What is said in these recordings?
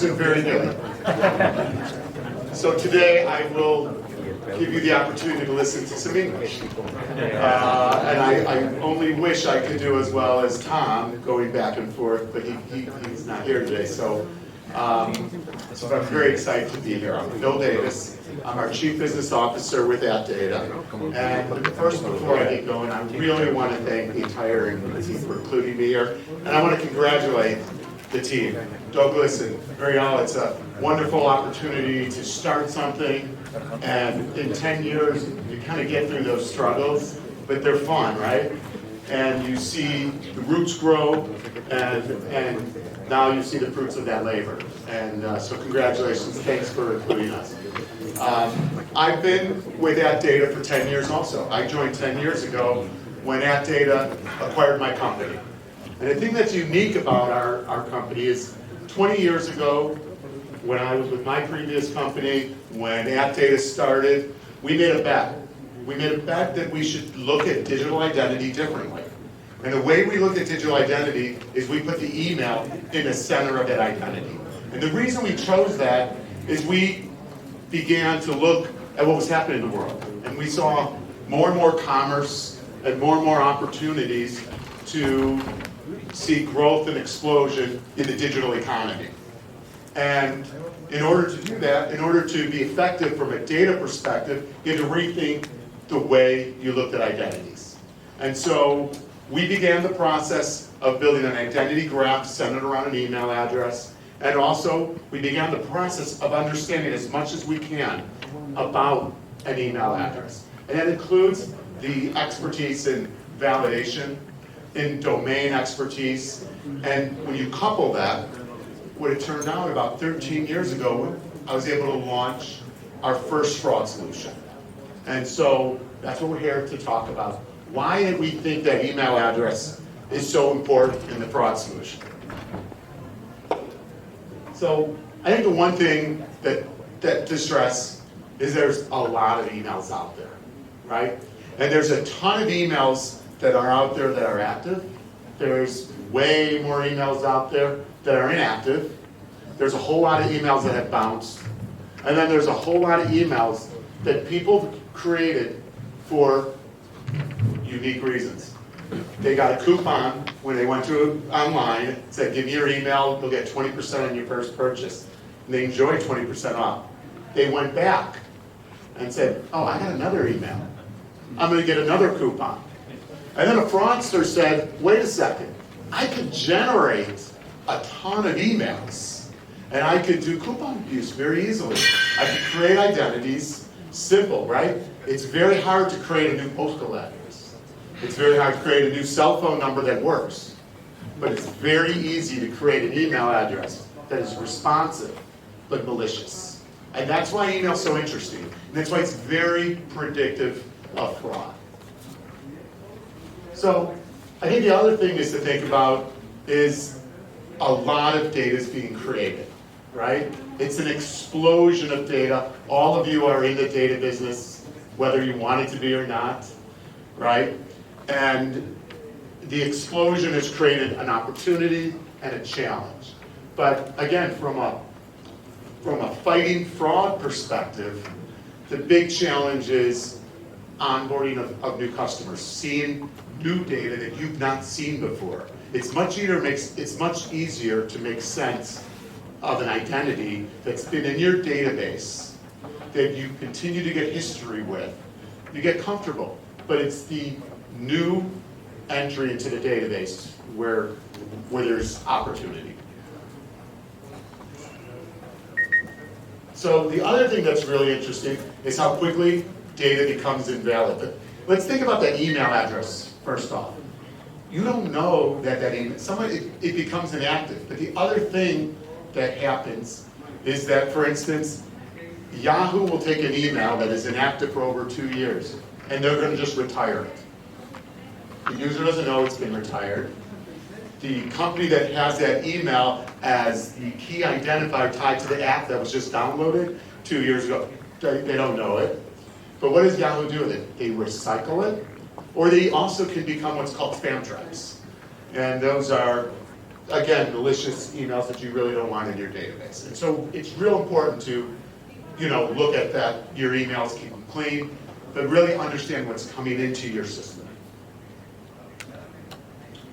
isn't very good. So today I will give you the opportunity to listen to some English. And I only wish I could do as well as Tom, going back and forth, but he's not here today. So I'm very excited to be here. I'm Bill Davis. I'm our Chief Business Officer with AtData. And first, before I get going, I really want to thank the entire Infinyt team for including me here. And I want to congratulate the team. Douglas and Marielle, it's a wonderful opportunity to start something. And in 10 years, you kind of get through those struggles, but they're fun, right? And you see the roots grow, and now you see the fruits of that labor. And so congratulations, thanks for including us. I've been with AtData for 10 years also. I joined 10 years ago when AtData acquired my company. And the thing that's unique about our company is 20 years ago, when I was with my previous company, when AtData started, we made a bet. We made a bet that we should look at digital identity differently. And the way we look at digital identity is we put the email in the center of that identity. And the reason we chose that is we began to look at what was happening in the world. And we saw more and more commerce and more opportunities to see growth and explosion in the digital economy. And in order to do that, in order to be effective from a data perspective, you had to rethink the way you looked at identities. And so we began the process of building an identity graph centered around an email address. And also, we began the process of understanding as much as we can about an email address. And that includes the expertise in validation, in domain expertise. And when you couple that, what it turned out about 13 years ago, I was able to launch our first fraud solution. And so that's what we're here to talk about. Why did we think that email address is so important in the fraud solution? So I think the one thing that to stress is there's a lot of emails out there, right? And there's a ton of emails that are out there that are active. There's way more emails out there that are inactive. There's a whole lot of emails that have bounced. And then there's a whole lot of emails that people created for unique reasons. They got a coupon when they went to online. It said, give me your email, you'll get 20% on your first purchase. And they enjoyed 20% off. They went back and said, oh, I got another email. I'm going to get another coupon. And then a fraudster said, wait a second, I could generate a ton of emails, and I could do coupon abuse very easily. I could create identities, simple, right? It's very hard to create a new postal address. It's very hard to create a new cell phone number that works. But it's very easy to create an email address that is responsive, but malicious. And that's why email is so interesting. And that's why it's very predictive of fraud. So I think the other thing is to think about is a lot of data is being created, right? It's an explosion of data. All of you are in the data business, whether you want it to be or not, right? And the explosion has created an opportunity and a challenge. But again, from a fighting fraud perspective, the big challenge is onboarding of new customers, seeing new data that you've not seen before. It's much easier to make sense of an identity that's been in your database that you continue to get history with. You get comfortable, but it's the new entry into the database where there's opportunity. So the other thing that's really interesting is how quickly data becomes invalid. But let's think about that email address first off. You don't know that email, it becomes inactive. But the other thing that happens is that, for instance, Yahoo will take an email that is inactive for over 2 years, and they're going to just retire it. The user doesn't know it's been retired. The company that has that email as the key identifier tied to the app that was just downloaded 2 years ago, they don't know it. But what does Yahoo do with it? They recycle it, or they also can become what's called spam traps. And those are again, malicious emails that you really don't want in your database. And so it's real important to, look at that, your emails, keep them clean, but really understand what's coming into your system.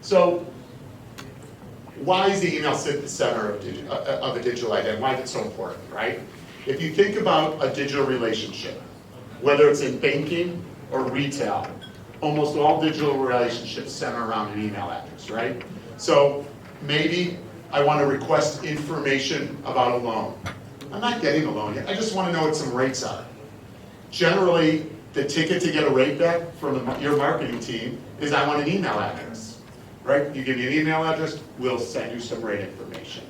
So, why is the email sit at the center of a digital identity? Why is it so important, right? If you think about a digital relationship, whether it's in banking or retail, almost all digital relationships center around an email address, right? So maybe I want to request information about a loan. I'm not getting a loan yet. I just want to know what some rates are. Generally, the ticket to get a rate back from your marketing team is I want an email address, right? You give me an email address, we'll send you some rate information.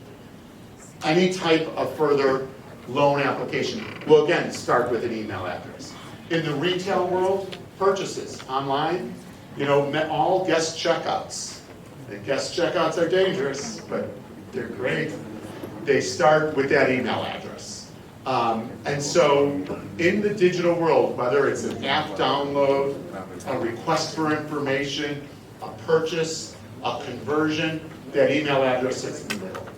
Any type of further loan application will again start with an email address. In the retail world, purchases online, all guest checkouts. And guest checkouts are dangerous, but they're great. They start with that email address. And so in the digital world, whether it's an app download, a request for information, a purchase, a conversion, that email address sits in the middle.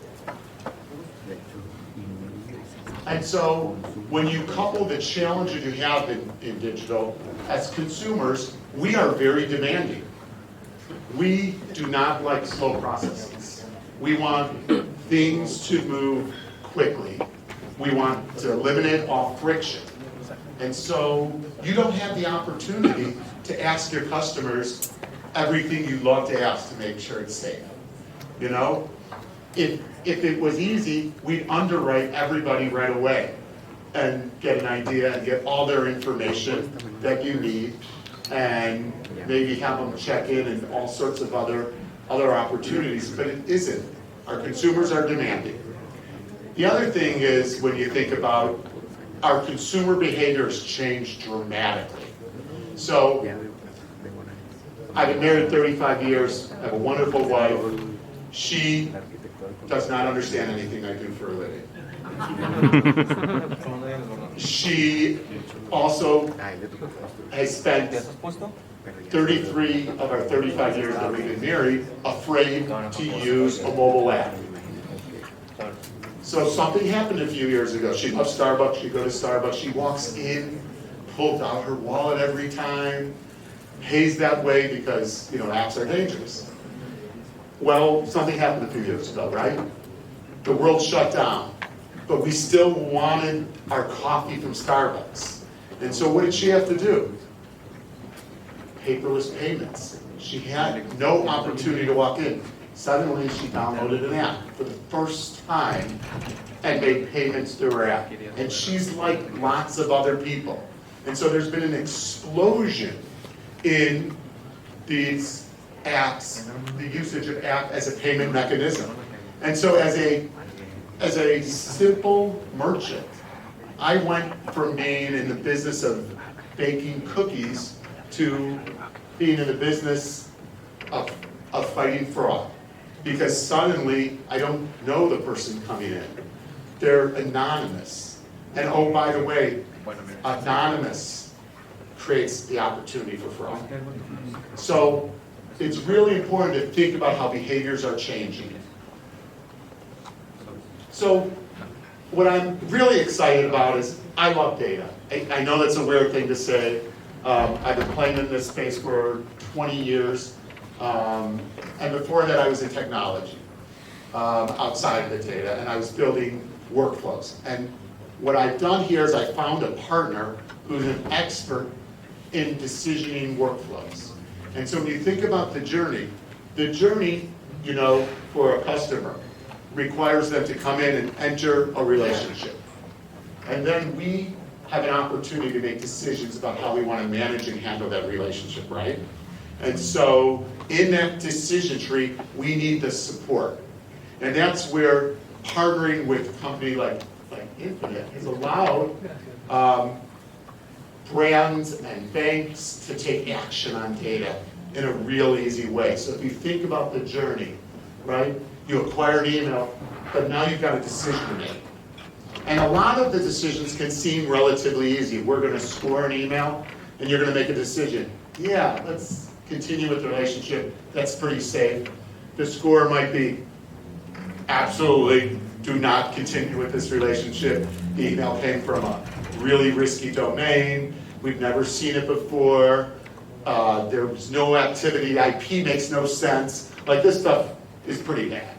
And so when you couple the challenges you have in digital, as consumers, we are very demanding. We do not like slow processes. We want things to move quickly. We want to eliminate all friction. And so you don't have the opportunity to ask your customers everything you love to ask to make sure it's safe. If it was easy, we'd underwrite everybody right away and get an idea and get all their information that you need and maybe have them check in and all sorts of other opportunities, but it isn't. Our consumers are demanding. The other thing is when you think about our consumer behavior has changed dramatically. So I've been married 35 years, I have a wonderful wife. She does not understand anything I do for a living. She also has spent 33 of our 35 years that we've been married afraid to use a mobile app. So something happened a few years ago. She loves Starbucks, she'd go to Starbucks, she walks in, pulls out her wallet every time, pays that way because, apps are dangerous. Well, something happened a few years ago, right? The world shut down, but we still wanted our coffee from Starbucks. And so what did she have to do? Paperless payments. She had no opportunity to walk in. Suddenly she downloaded an app for the first time and made payments through her app. And she's like lots of other people. And so there's been an explosion in these apps, the usage of app as a payment mechanism. And so as a simple merchant, I went from being in the business of baking cookies to being in the business of fighting fraud. Because suddenly, I don't know the person coming in. They're anonymous. And oh, by the way, anonymous creates the opportunity for fraud. So it's really important to think about how behaviors are changing. So what I'm really excited about is I love data. I know that's a weird thing to say. I've been playing in this space for 20 years. And before that I was in technology, outside of the data, and I was building workflows. And what I've done here is I found a partner who's an expert in decisioning workflows. And so when you think about the journey, for a customer requires them to come in and enter a relationship. And then we have an opportunity to make decisions about how we want to manage and handle that relationship, right? And so in that decision tree, we need the support. And that's where partnering with a company like Infinyt has allowed brands and banks to take action on data in a real easy way. So if you think about the journey, right? You acquire an email, but now you've got a decision to make. And a lot of the decisions can seem relatively easy. We're going to score an email, and you're going to make a decision. Yeah, let's continue with the relationship. That's pretty safe. The score might be, absolutely do not continue with this relationship. The email came from a really risky domain. We've never seen it before. There was no activity. IP makes no sense. Like, this stuff is pretty bad,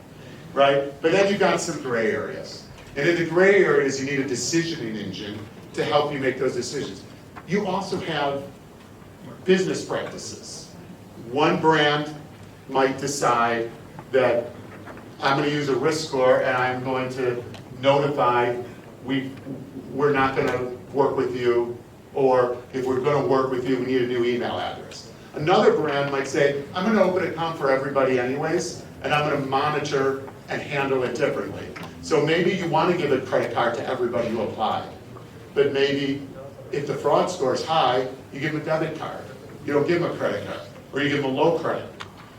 right? But then you've got some gray areas. And in the gray areas, you need a decisioning engine to help you make those decisions. You also have business practices. One brand might decide that I'm going to use a risk score and I'm going to notify we're not going to work with you, or if we're going to work with you, we need a new email address. Another brand might say, I'm going to open an account for everybody anyways, and I'm going to monitor and handle it differently. So maybe you want to give a credit card to everybody who applied, but maybe if the fraud score is high, you give them a debit card. You don't give them a credit card, or you give them a low credit,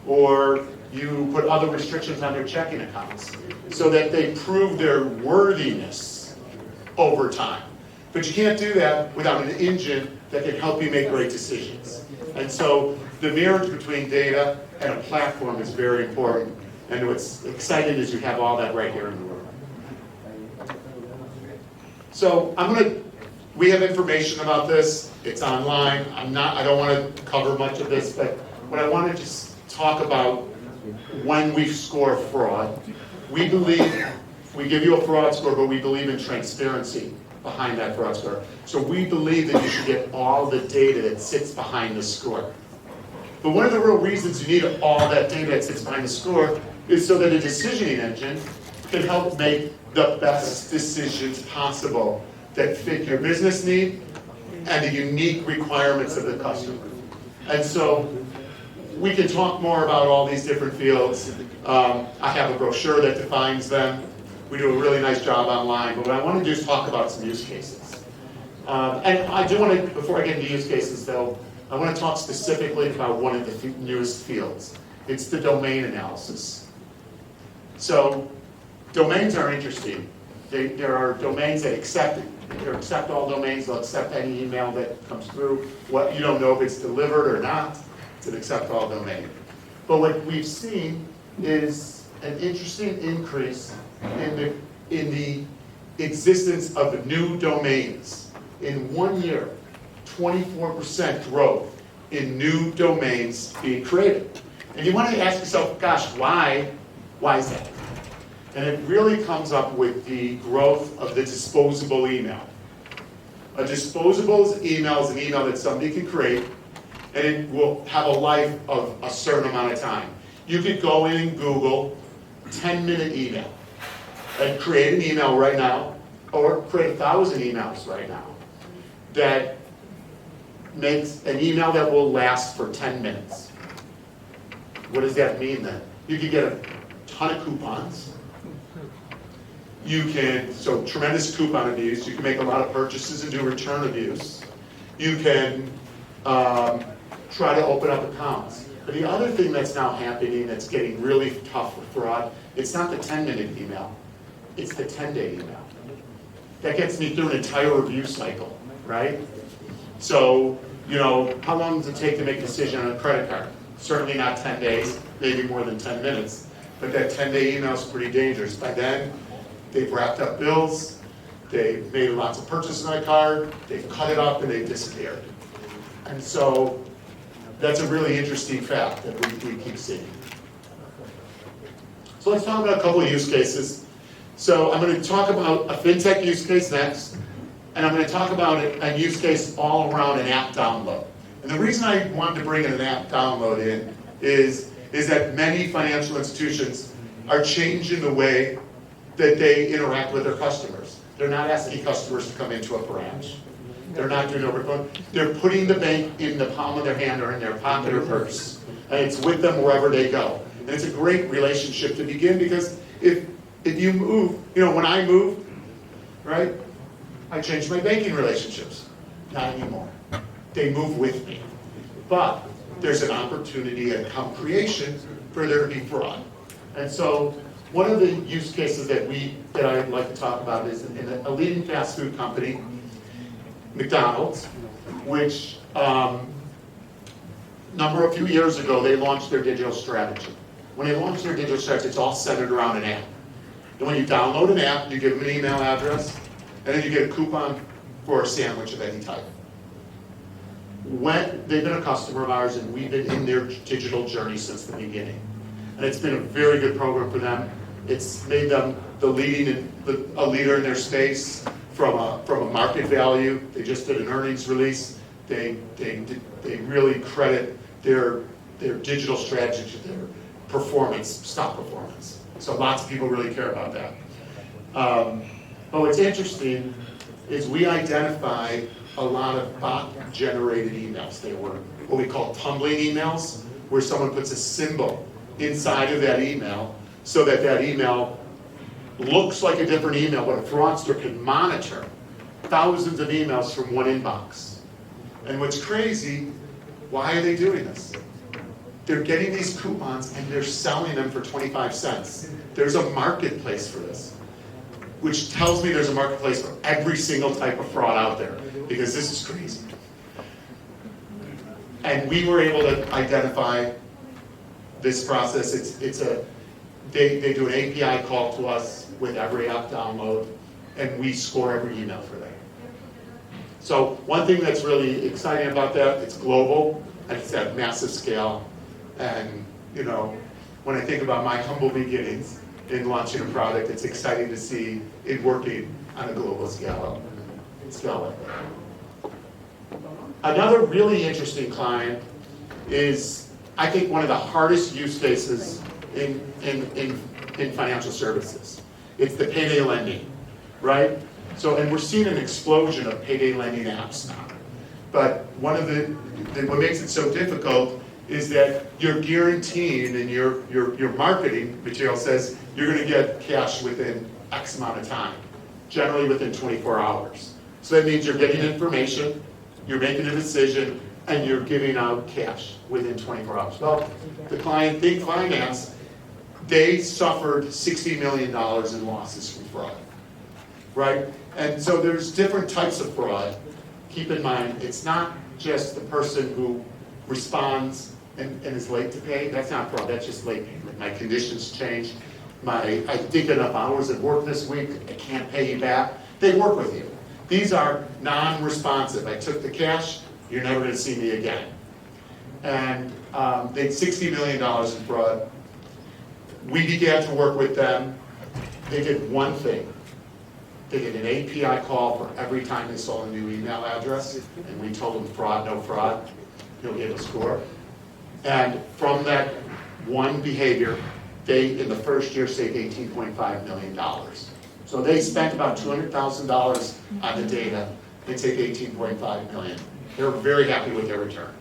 or you put other restrictions on their checking accounts so that they prove their worthiness over time. But you can't do that without an engine that can help you make great decisions. And so the marriage between data and a platform is very important. And what's exciting is you have all that right here in the room. So we have information about this. It's online. I don't want to cover much of this, but what I want to just talk about when we score fraud, we believe, we give you a fraud score, but we believe in transparency behind that fraud score. So we believe that you should get all the data that sits behind the score. But one of the real reasons you need all that data that sits behind the score is so that a decisioning engine can help make the best decisions possible that fit your business need and the unique requirements of the customer. And so we can talk more about all these different fields. I have a brochure that defines them. We do a really nice job online, but what I want to do is talk about some use cases. And I do want to, before I get into use cases though, I want to talk specifically about one of the newest fields. It's the domain analysis. So domains are interesting. There are domains that accept all domains. They'll accept any email that comes through. You don't know if it's delivered or not. It's an accept all domain. But what we've seen is an interesting increase in the existence of new domains. In 1 year, 24% growth in new domains being created. And you want to ask yourself, gosh, why is that? And it really comes up with the growth of the disposable email. A disposable email is an email that somebody can create, and it will have a life of a certain amount of time. You could go in and Google 10-minute email and create an email right now, or create 1,000 emails right now that makes an email that will last for 10 minutes. What does that mean then? You could get a ton of coupons. You can, so tremendous coupon abuse. You can make a lot of purchases and do return abuse. You can try to open up accounts. But the other thing that's now happening that's getting really tough with fraud, it's not the 10-minute email, it's the 10-day email. That gets me through an entire review cycle, right? So, how long does it take to make a decision on a credit card? Certainly not 10 days, maybe more than 10 minutes. But that 10-day email is pretty dangerous. By then, they've wrapped up bills, they've made lots of purchases on a card, they've cut it up, and they've disappeared. And so that's a really interesting fact that we keep seeing. So let's talk about a couple of use cases. So I'm going to talk about a fintech use case next, and I'm going to talk about a use case all around an app download. And the reason I wanted to bring an app download in is that many financial institutions are changing the way that they interact with their customers. They're not asking customers to come into a branch. They're not doing over phone. They're putting the bank in the palm of their hand or in their pocket or purse. And it's with them wherever they go. And it's a great relationship to begin, because if you move, when I moved, right, I changed my banking relationships. Not anymore. They move with me. But there's an opportunity at account creation for there to be fraud. And so one of the use cases that I'd like to talk about is in a leading fast food company, McDonald's, which a few years ago, they launched their digital strategy. When they launched their digital strategy, it's all centered around an app. And when you download an app, you give them an email address, and then you get a coupon for a sandwich of any type. They've been a customer of ours, and we've been in their digital journey since the beginning. And it's been a very good program for them. It's made them a leader in their space from a market value. They just did an earnings release. They really credit their digital strategy to their performance, stock performance. So lots of people really care about that. But what's interesting is we identify a lot of bot-generated emails. They were what we call tumbling emails, where someone puts a symbol inside of that email so that that email looks like a different email, but a fraudster can monitor thousands of emails from one inbox. And what's crazy, why are they doing this? They're getting these coupons and they're selling them for 25 cents. There's a marketplace for this, which tells me there's a marketplace for every single type of fraud out there, because this is crazy. And we were able to identify this process. They do an API call to us with every app download, and we score every email for them. So one thing that's really exciting about that, it's global, and it's at massive scale. And you know, when I think about my humble beginnings in launching a product, it's exciting to see it working on a global scale like that. Another really interesting client is, I think, one of the hardest use cases in financial services. It's the payday lending, right? So, and we're seeing an explosion of payday lending apps now. But one of what makes it so difficult is that you're guaranteeing, and your marketing material says you're going to get cash within X amount of time, generally within 24 hours. So that means you're getting information, you're making a decision, and you're giving out cash within 24 hours. Well, the client, Think Finance, they suffered $60 million in losses from fraud, right? And so there's different types of fraud. Keep in mind, it's not just the person who responds and is late to pay. That's not fraud, that's just late payment. My conditions changed. I didn't get enough hours at work this week, I can't pay you back. They work with you. These are non-responsive. I took the cash, you're never going to see me again. And they had $60 million in fraud. We began to work with them. They did one thing. They did an API call for every time they saw a new email address, and we told them fraud, no fraud, you'll get a score. And from that one behavior, they, in the first year, saved $18.5 million. So they spent about $200,000 on the data and saved $18.5 million. They're very happy with their return.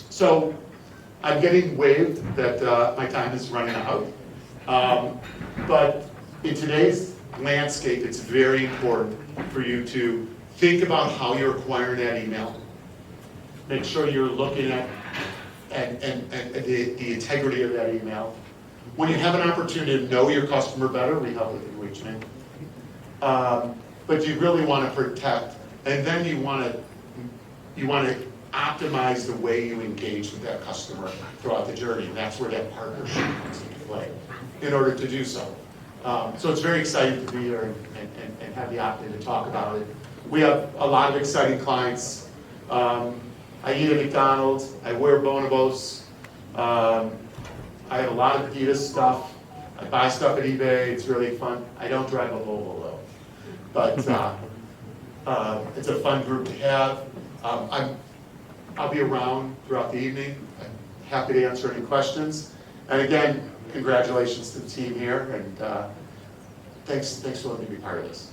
So I'm getting waved that my time is running out. But in today's landscape, it's very important for you to think about how you're acquiring that email. Make sure you're looking at the integrity of that email. When you have an opportunity to know your customer better, we help with enrichment. But you really want to protect, and then you want to optimize the way you engage with that customer throughout the journey, and that's where that partnership comes into play in order to do so. So it's very exciting to be here and have the opportunity to talk about it. We have a lot of exciting clients. I eat at McDonald's, I wear bonobos, I have a lot of Adidas stuff, I buy stuff at eBay, it's really fun. I don't drive a Volvo though, but it's a fun group to have. I'll be around throughout the evening. I'm happy to answer any questions. And again, congratulations to the team here, and thanks for letting me be part of this.